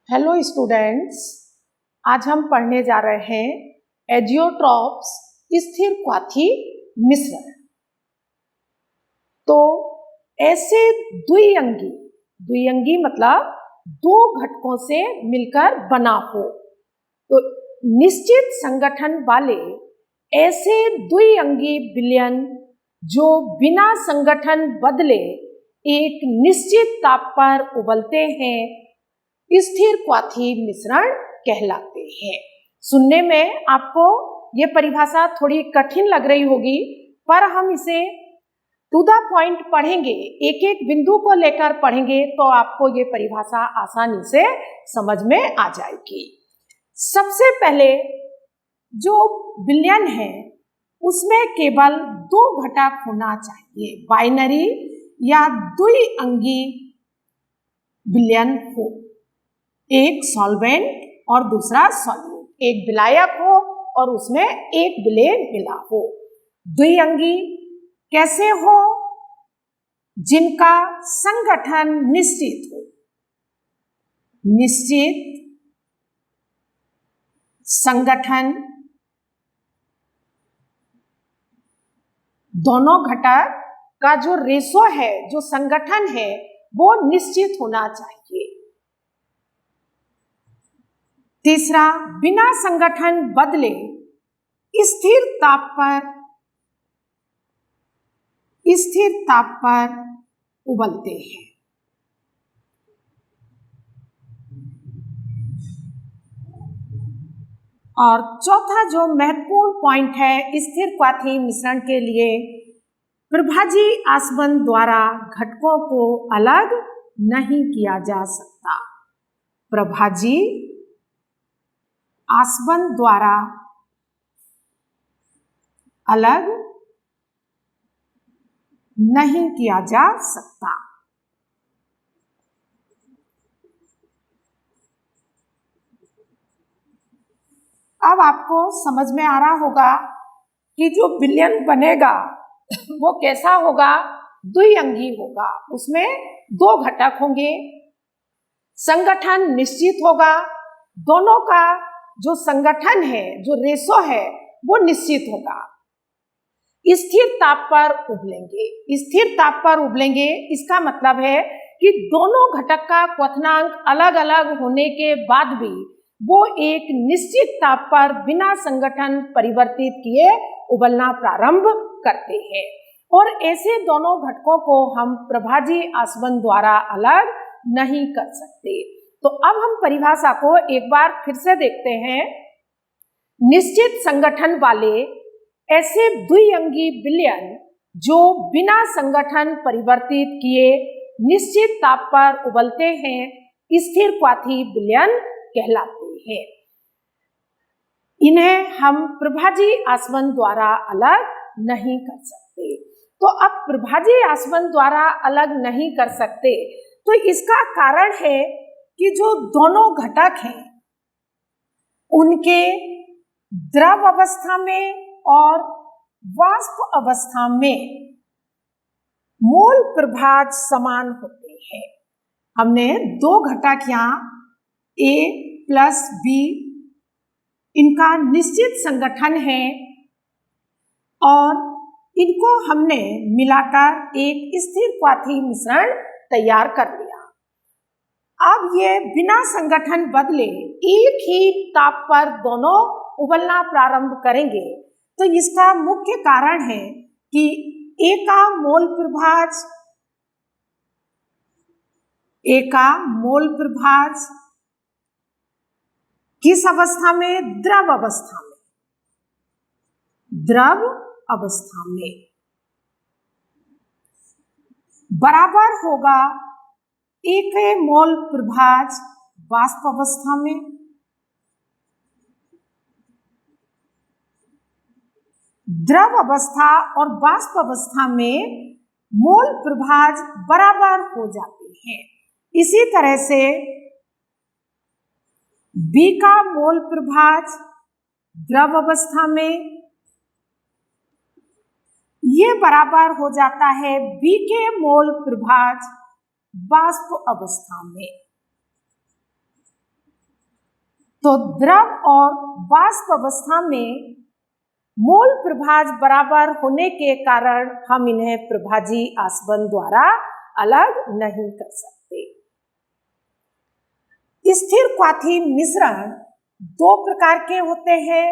Hello students, आज हम पढ़ने जा रहे हैं एजियोट्रॉप्स स्थिर क्वाथी मिश्रण। तो ऐसे द्विअंगी मतलब दो घटकों से मिलकर बना हो, तो निश्चित संगठन वाले ऐसे द्विअंगी विलयन जो बिना संगठन बदले एक निश्चित ताप पर उबलते हैं स्थिर क्वाथी मिश्रण कहलाते हैं। सुनने में आपको ये परिभाषा थोड़ी कठिन लग रही होगी, पर हम इसे टू द पॉइंट पढ़ेंगे, एक एक बिंदु को लेकर पढ़ेंगे तो आपको ये परिभाषा आसानी से समझ में आ जाएगी। सबसे पहले जो विलयन है उसमें केवल दो घटक होना चाहिए, बाइनरी या द्विअंगी विलयन हो, एक सॉल्वेंट और दूसरा सॉल्यूट, एक विलायक हो और उसमें एक विलेय मिला हो। द्विअंगी कैसे हो? जिनका संगठन निश्चित हो, निश्चित संगठन, दोनों घटक का जो रेशो है, जो संगठन है, वो निश्चित होना चाहिए। तीसरा, बिना संगठन बदले स्थिर ताप पर उबलते हैं। और चौथा जो महत्वपूर्ण पॉइंट है स्थिर क्वाथी मिश्रण के लिए, प्रभाजी आसवन द्वारा घटकों को अलग नहीं किया जा सकता। प्रभाजी आसवन द्वारा अलग नहीं किया जा सकता। अब आपको समझ में आ रहा होगा कि जो विलयन बनेगा वो कैसा होगा? द्विअंगी होगा, उसमें दो घटक होंगे, संगठन निश्चित होगा, दोनों का जो संगठन है, जो रेशो है, वो निश्चित होगा। स्थिर ताप पर उबलेंगे। स्थिर ताप पर उबलेंगे इसका मतलब है कि दोनों घटक का क्वथनांक अलग अलग होने के बाद भी वो एक निश्चित ताप पर बिना संगठन परिवर्तित किए उबलना प्रारंभ करते हैं। और ऐसे दोनों घटकों को हम प्रभाजी आसवन द्वारा अलग नहीं कर सकते। तो अब हम परिभाषा को एक बार फिर से देखते हैं। निश्चित संगठन वाले ऐसे द्विअंगी विलयन जो बिना संगठन परिवर्तित किए निश्चित ताप पर उबलते हैं स्थिर क्वाथी विलयन कहलाते हैं। इन्हें हम प्रभाजी आसवन द्वारा अलग नहीं कर सकते। तो अब प्रभाजी आसवन द्वारा अलग नहीं कर सकते, तो इसका कारण है कि जो दोनों घटक हैं उनके द्रव अवस्था में और वाष्प अवस्था में मोल प्रभाज समान होते हैं। हमने दो घटक यहाँ A प्लस B, इनका निश्चित संगठन है और इनको हमने मिलाकर एक स्थिर क्वाथी मिश्रण तैयार कर लिया। अब ये बिना संगठन बदले एक ही ताप पर दोनों उबलना प्रारंभ करेंगे। तो इसका मुख्य कारण है कि A का मोल प्रभाज किस अवस्था में? द्रव अवस्था में। द्रव अवस्था में बराबर होगा एक मोल प्रभाज वाष्प अवस्था में। द्रव अवस्था और वाष्प अवस्था में मोल प्रभाज बराबर हो जाते हैं। इसी तरह से B का मोल प्रभाज द्रव अवस्था में ये बराबर हो जाता है B के मोल प्रभाज वाष्प अवस्था में। तो द्रव और वाष्प अवस्था में मोल प्रभाज बराबर होने के कारण हम इन्हें प्रभाजी आसवन द्वारा अलग नहीं कर सकते। स्थिर क्वाथी मिश्रण दो प्रकार के होते हैं।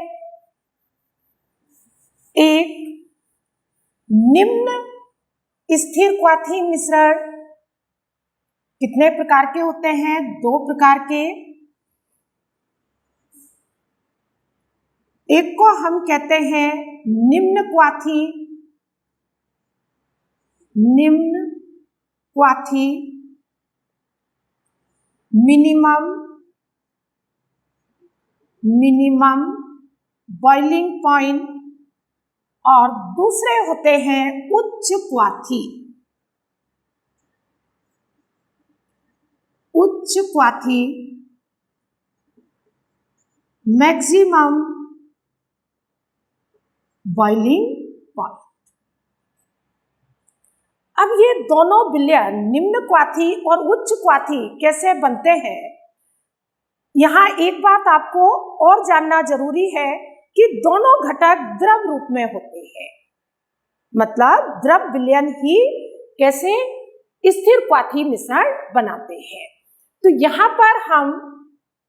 एक निम्न स्थिर क्वाथी मिश्रण कितने प्रकार के होते हैं? दो प्रकार के। एक को हम कहते हैं निम्न क्वाथी मिनिमम बॉइलिंग पॉइंट, और दूसरे होते हैं उच्च क्वाथी मैक्सिमम बॉइलिंग पॉइंट। अब ये दोनों विलयन निम्न क्वाथी और उच्च क्वाथी कैसे बनते हैं? यहाँ एक बात आपको और जानना जरूरी है कि दोनों घटक द्रव रूप में होते हैं, मतलब द्रव विलयन ही कैसे स्थिर क्वाथी मिश्रण बनाते हैं। तो यहाँ पर हम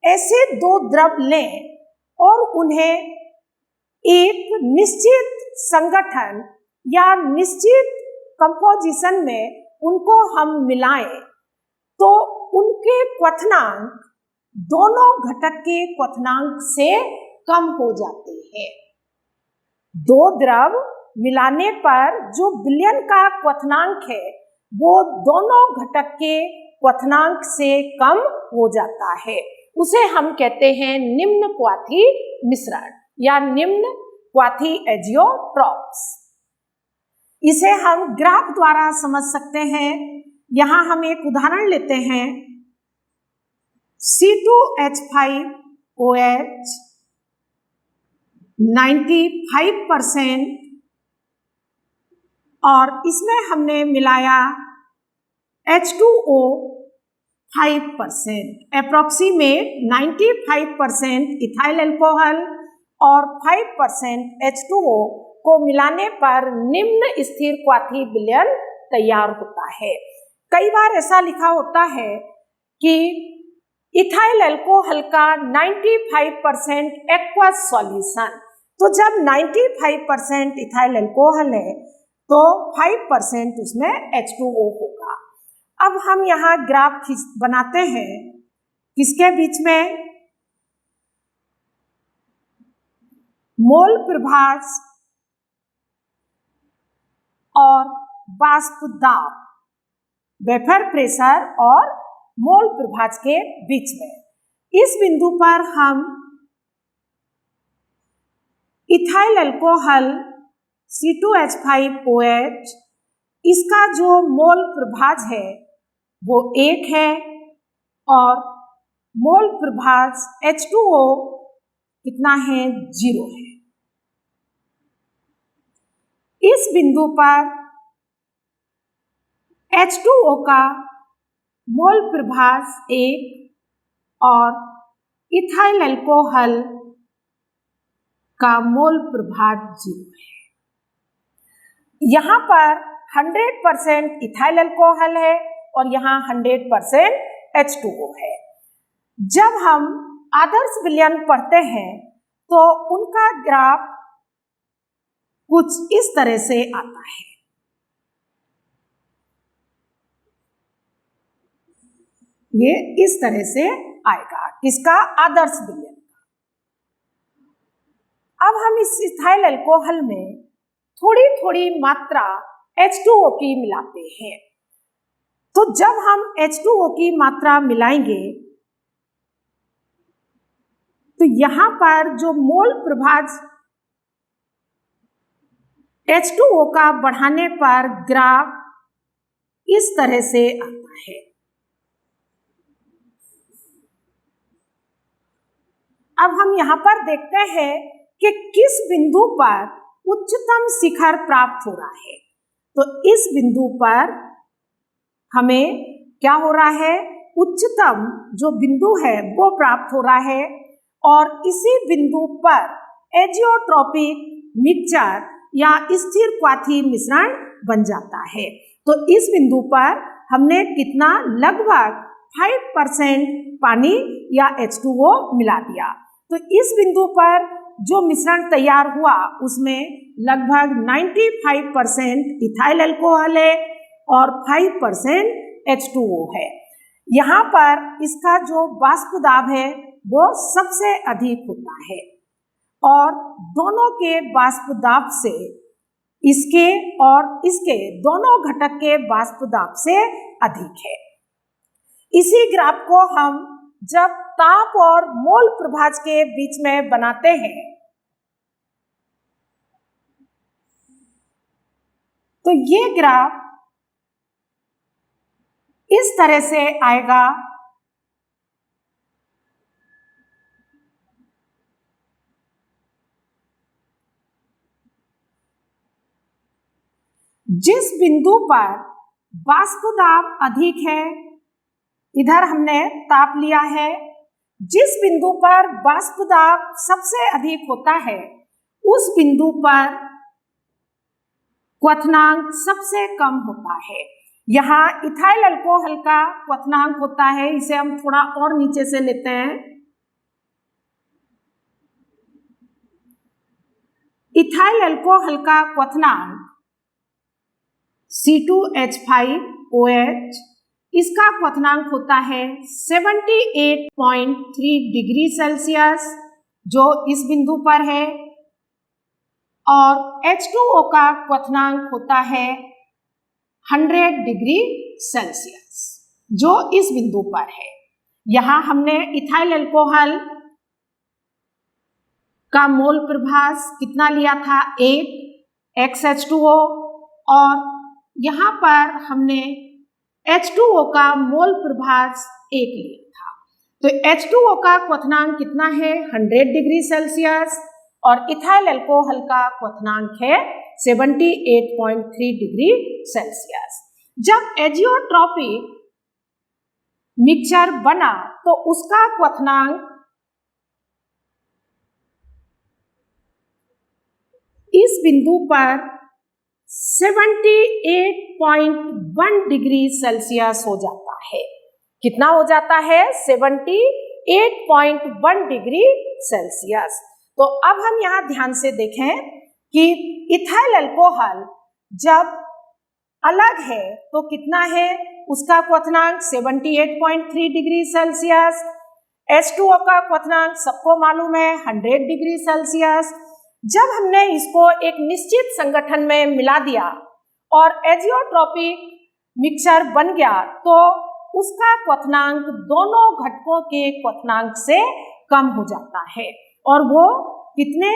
ऐसे दो द्रव लें और उन्हें एक निश्चित संगठन या निश्चित कंपोजिशन में उनको हम मिलाएं तो उनके क्वथनांक दोनों घटक के क्वथनांक से कम हो जाते हैं। दो द्रव मिलाने पर जो विलयन का क्वथनांक है वो दोनों घटक के क्वथनांक से कम हो जाता है, उसे हम कहते हैं निम्न क्वाथी मिश्रण या निम्न क्वाथी एजियोट्रॉप्स। इसे हम ग्राफ द्वारा समझ सकते हैं। यहाँ हम एक उदाहरण लेते हैं, C2H5OH 95% और इसमें हमने मिलाया H2O 5%, अप्रोक्सीमेट 95% इथाइल अल्कोहल और 5% H2O को मिलाने पर निम्न स्थिर क्वाथी विलयन तैयार होता है। कई बार ऐसा लिखा होता है कि इथाइल अल्कोहल का 95% एक्वस सॉल्यूशन, तो जब 95% इथाइल अल्कोहल है तो 5% उसमें H2O होगा। अब हम यहाँ ग्राफ बनाते हैं, किसके बीच में? मोल प्रभाज और वाष्प दाब, वेपर प्रेशर और मोल प्रभाज के बीच में। इस बिंदु पर हम इथाइल अल्कोहल C2H5OH इसका जो मोल प्रभाज है वो 1 है और मोल प्रभाज H2O कितना है? 0 है। इस बिंदु पर H2O का मोल प्रभाज 1 और इथाइल अल्कोहल का मोल प्रभाज 0 है। यहाँ पर 100% इथाइल अल्कोहल है और यहाँ 100% H2O है। जब हम आदर्श विलयन पढ़ते हैं तो उनका ग्राफ कुछ इस तरह से आता है। ये इस तरह से आएगा, किसका? आदर्श विलयन का। अब हम इस इथाइल अल्कोहल में थोड़ी थोड़ी मात्रा H2O की मिलाते हैं। तो जब हम H2O की मात्रा मिलाएंगे तो यहाँ पर जो मोल प्रभाज H2O का बढ़ाने पर ग्राफ इस तरह से आता है। अब हम यहाँ पर देखते हैं कि किस बिंदु पर उच्चतम शिखर प्राप्त हो रहा है। तो इस बिंदु पर हमें क्या हो रहा है? उच्चतम जो बिंदु है वो प्राप्त हो रहा है और इसी बिंदु पर एजियोट्रोपिक मिक्सचर या स्थिर क्वाथी मिश्रण बन जाता है। तो इस बिंदु पर हमने कितना, लगभग 5% पानी या H2O मिला दिया। तो इस बिंदु पर जो मिश्रण तैयार हुआ उसमें लगभग 95% इथाइल अल्कोहल है और 5% H2O है। यहाँ पर इसका जो वाष्प दाब है वो सबसे अधिक होता है और दोनों के वाष्प दाब से इसके और इसके दोनों घटक के वाष्प दाब से अधिक है। इसी ग्राफ को हम जब ताप और मोल प्रभाज के बीच में बनाते हैं तो ये ग्राफ इस तरह से आएगा। जिस बिंदु पर वाष्प दाब अधिक है, इधर हमने ताप लिया है, जिस बिंदु पर वाष्प दाब सबसे अधिक होता है उस बिंदु पर क्वथनांक सबसे कम होता है। यहाँ इथाइल अल्कोहल का क्वथनांक होता है, इसे हम थोड़ा और नीचे से लेते हैं। इथाइल अल्कोहल का क्वथनांक C2H5OH, इसका क्वथनांक होता है 78.3 डिग्री सेल्सियस जो इस बिंदु पर है, और H2O का क्वथनांक होता है 100 डिग्री सेल्सियस जो इस बिंदु पर है। यहाँ हमने इथाइल अल्कोहल का मोल प्रभास कितना लिया था, 1 XH2O, और यहाँ पर हमने H2O का मोल प्रभास 1 लिया था। तो H2O का क्वथनांक कितना है, 100 डिग्री सेल्सियस, और इथाइल अल्कोहल का क्वथनांक है 78.3 डिग्री सेल्सियस। जब एजियोट्रोपिक मिक्सचर बना तो उसका क्वथनांक इस बिंदु पर 78.1 डिग्री सेल्सियस हो जाता है। कितना हो जाता है, 78.1 डिग्री सेल्सियस। तो अब हम यहाँ ध्यान से देखें कि इथाइल अल्कोहल जब अलग है तो कितना है, उसका क्वथनांक 78.3 डिग्री सेल्सियस। H2O का क्वथनांक सबको मालूम है 100 डिग्री सेल्सियस। जब हमने इसको एक निश्चित संगठन में मिला दिया और एजियोट्रोपिक मिक्सचर बन गया तो उसका क्वथनांक दोनों घटकों के क्वथनांक से कम हो जाता है और वो कितने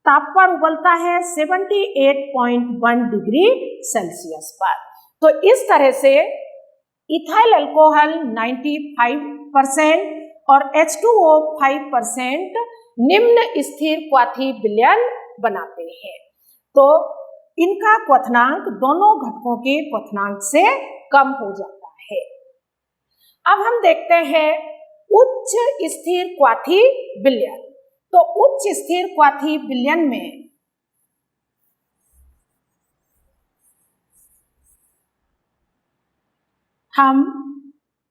ताप पर उबलता है, 78.1 डिग्री सेल्सियस पर। तो इस तरह से इथाइल अल्कोहल 95% और H2O 5% निम्न स्थिर क्वाथी विलयन बनाते हैं। तो इनका क्वथनांक दोनों घटकों के क्वथनांक से कम हो जाता है। अब हम देखते हैं उच्च स्थिर क्वाथी विलयन। तो उच्च स्थिर क्वाथी विलयन में हम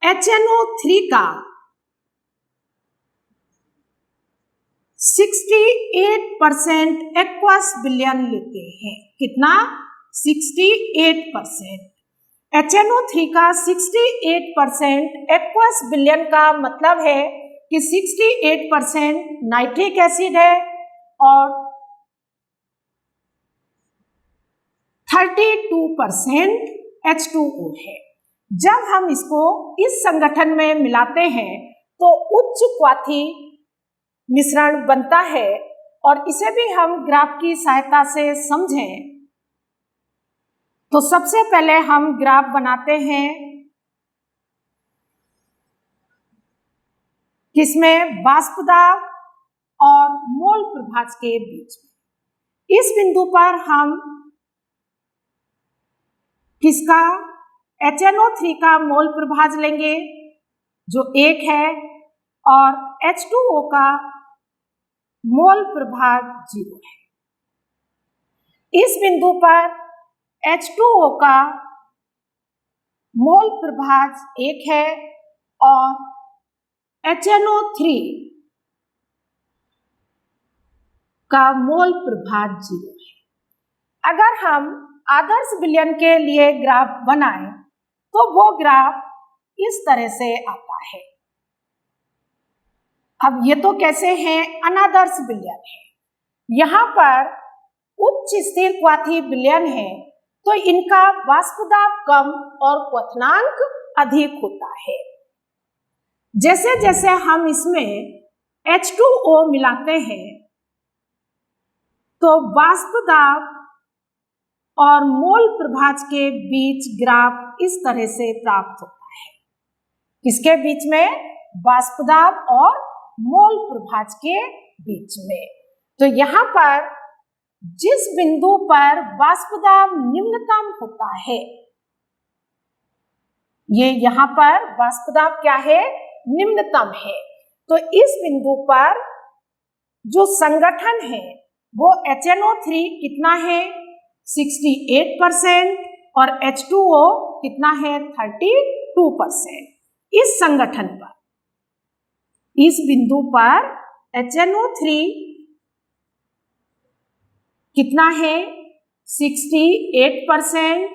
HNO3 का 68% एक्वस विलयन लेते हैं। कितना, 68%। HNO3 का 68% एक्वस विलयन का मतलब है कि 68% नाइट्रिक एसिड है और 32% H2O है। जब हम इसको इस संगठन में मिलाते हैं तो उच्च क्वाथी मिश्रण बनता है और इसे भी हम ग्राफ की सहायता से समझें तो सबसे पहले हम ग्राफ बनाते हैं किसमें, वाष्प दाब और मोल प्रभाज के बीच में। इस बिंदु पर हम किसका, HNO3 का मोल प्रभाज लेंगे जो 1 है और H2O का मोल प्रभाग 0 है। इस बिंदु पर H2O का मोल प्रभाग 1 है और HNO3 का मोल प्रभाग 0 है। अगर हम आदर्श विलयन के लिए ग्राफ बनाएं तो वो ग्राफ इस तरह से आता है। अब ये तो कैसे हैं, अनादर्श विलयन है। यहाँ पर उच्च स्थिर क्वाथी विलयन है तो इनका वाष्पदाब कम और क्वथनांक अधिक होता है। जैसे जैसे हम इसमें H2O मिलाते हैं तो वाष्पदाब और मोल प्रभाज के बीच ग्राफ इस तरह से प्राप्त होता है। किसके बीच में? वाष्पदाब और मोल प्रभाज के बीच में। तो यहाँ पर जिस बिंदु पर वाष्पदाब निम्नतम होता है, ये यहाँ पर वाष्पदाब क्या है? निम्नतम है। तो इस बिंदु पर जो संगठन है वो HNO3 कितना है? 68% और H2O कितना है? 32%। इस संगठन पर, इस बिंदु पर HNO3 कितना है? 68%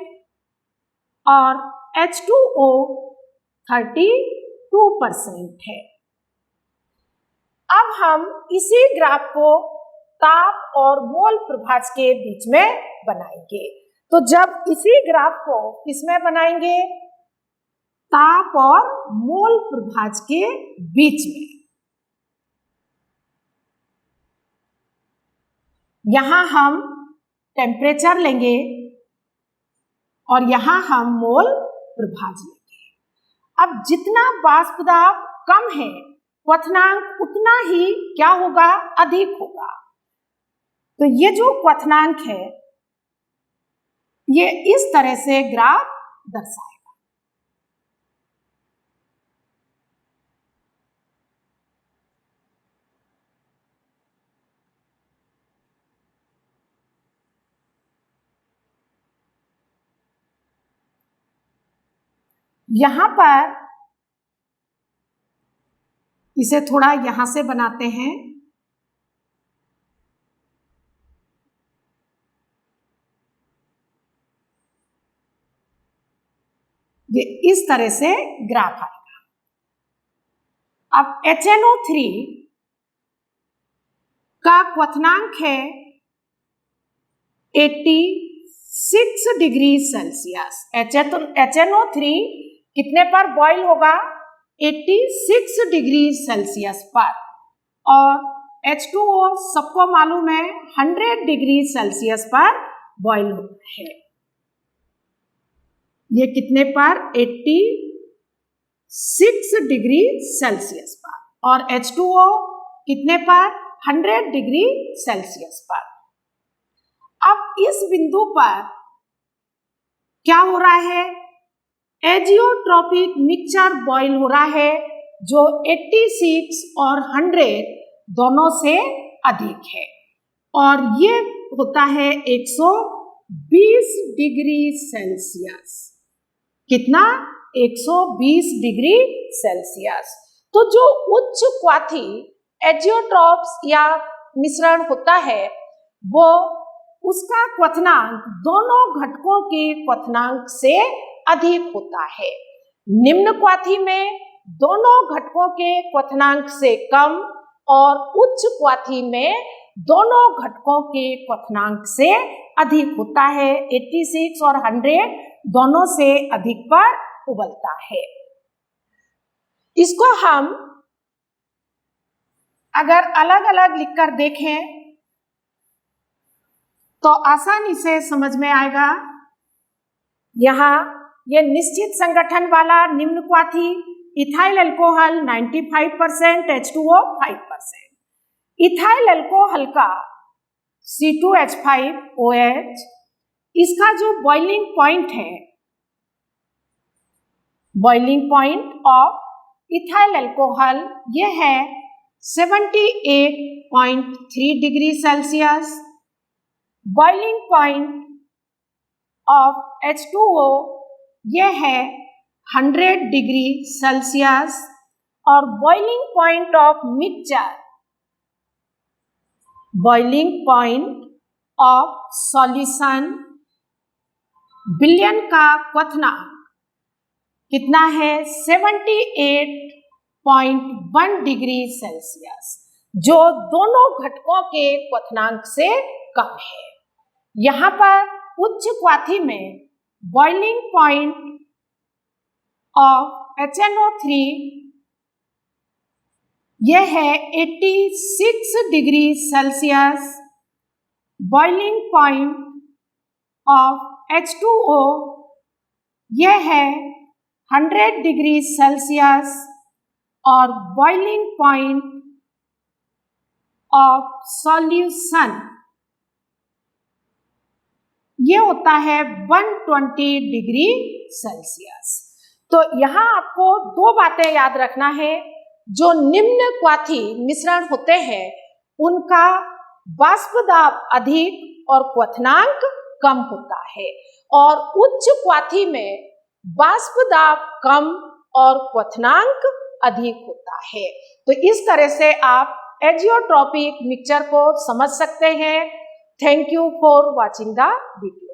और H2O 32% है। अब हम इसी ग्राफ को ताप और मोल प्रभाज के बीच में बनाएंगे। तो जब इसी ग्राफ को किसमें बनाएंगे? ताप और मोल प्रभाज के बीच में। यहाँ हम टेम्परेचर लेंगे और यहाँ हम मोल प्रभाज लेंगे। अब जितना वाष्पदाब कम है क्वथनांक उतना ही क्या होगा? अधिक होगा। तो ये जो क्वथनांक है ये इस तरह से ग्राफ दर्शाएगा। यहाँ पर इसे थोड़ा यहां से बनाते हैं। ये इस तरह से ग्राफ आएगा। अब HNO3 का क्वथनांक है 86 डिग्री सेल्सियस। HNO3 कितने पर बॉयल होगा? 86 डिग्री सेल्सियस पर। और H2O सबको मालूम है 100 डिग्री सेल्सियस पर बॉयल होता है। ये कितने पर? 86 डिग्री सेल्सियस पर। और H2O कितने पर? 100 डिग्री सेल्सियस पर। अब इस बिंदु पर क्या हो रहा है? एजियोट्रॉपिक मिक्सचर बॉयल हो रहा है जो 86 और 100 दोनों से अधिक है और ये होता है 120 डिग्री सेल्सियस। कितना? 120 डिग्री सेल्सियस। तो जो उच्च क्वाथी एजियोट्रॉप्स या मिश्रण होता है वो उसका क्वथनांक दोनों घटकों के क्वथनांक से अधिक होता है। निम्न क्वाथी में दोनों घटकों के क्वथनांक से कम और उच्च क्वाथी में दोनों घटकों के क्वथनांक से अधिक होता है। 86 और 100 दोनों से अधिक पर उबलता है। इसको हम अगर अलग अलग लिखकर देखें तो आसानी से समझ में आएगा। यहाँ ये निश्चित संगठन वाला निम्न क्वाथी ethyl alcohol 95%, H2O 5%। Ethyl alcohol का C2H5OH इसका जो बॉइलिंग पॉइंट है, boiling point of ethyl alcohol ये है 78.3 degree Celsius. Boiling point of H2O यह है 100 डिग्री सेल्सियस। और boiling point of mixture, boiling point of solution, विलयन का क्वथनांक कितना है? 78.1 डिग्री सेल्सियस, जो दोनों घटकों के क्वथनांक से कम है। यहाँ पर उच्च क्वाथी में बॉइलिंग पॉइंट ऑफ HNO3 यह है 86 degree Celsius. Boiling point of H2O यह है 100 डिग्री सेल्सियस। और बॉइलिंग पॉइंट ऑफ सॉल्यूशन ये होता है 120 डिग्री सेल्सियस। तो यहाँ आपको दो बातें याद रखना है। जो निम्न क्वाथी मिश्रण होते हैं उनका वाष्प दाब अधिक और क्वथनांक कम होता है, और उच्च क्वाथी में वाष्प दाब कम और क्वथनांक अधिक होता है। तो इस तरह से आप एजियोट्रॉपिक मिक्सचर को समझ सकते हैं। Thank you for watching the video.